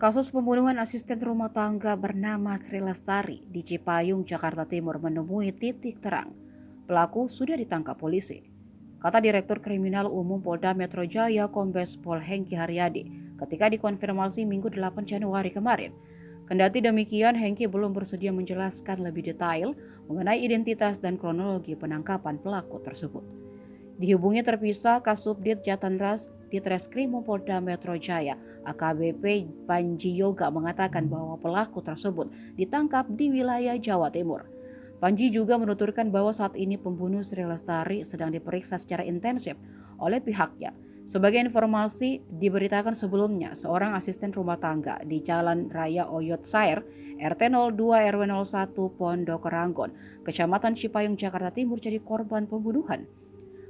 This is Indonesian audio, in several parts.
Kasus pembunuhan asisten rumah tangga bernama Sri Lestari di Cipayung, Jakarta Timur menemui titik terang. Pelaku sudah ditangkap polisi, kata Direktur Kriminal Umum Polda Metro Jaya Kombes Pol Hengki Haryadi ketika dikonfirmasi Minggu 8 Januari kemarin. Kendati demikian, Hengki belum bersedia menjelaskan lebih detail mengenai identitas dan kronologi penangkapan pelaku tersebut. Dihubungi terpisah Kasubdit Jatanras Ditreskrim Polda Metro Jaya, AKBP Panji Yoga mengatakan bahwa pelaku tersebut ditangkap di wilayah Jawa Timur. Panji juga menuturkan bahwa saat ini pembunuh Sri Lestari sedang diperiksa secara intensif oleh pihaknya. Sebagai informasi, diberitakan sebelumnya seorang asisten rumah tangga di Jalan Raya Oyot Sair, RT 02 RW 01 Pondok Ranggon, Kecamatan Cipayung, Jakarta Timur jadi korban pembunuhan.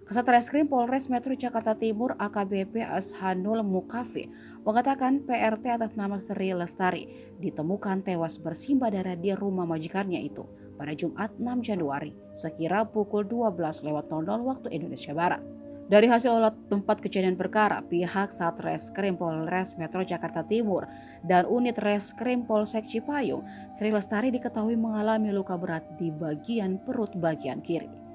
Kasat Reskrim Polres Metro Jakarta Timur AKBP Ashanul Mukafi mengatakan PRT atas nama Sri Lestari ditemukan tewas bersimbah darah di rumah majikannya itu pada Jumat 6 Januari sekira pukul 12.00 waktu Indonesia Barat. Dari hasil olah tempat kejadian perkara, pihak Satreskrim Polres Metro Jakarta Timur dan unit Reskrim Polsek Cipayung, Sri Lestari diketahui mengalami luka berat di bagian perut bagian kiri.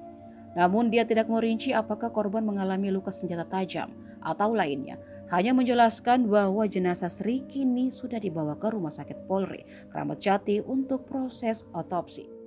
Namun dia tidak merinci apakah korban mengalami luka senjata tajam atau lainnya. Hanya menjelaskan bahwa jenazah Sri kini sudah dibawa ke Rumah Sakit Polri Kramat Jati untuk proses otopsi.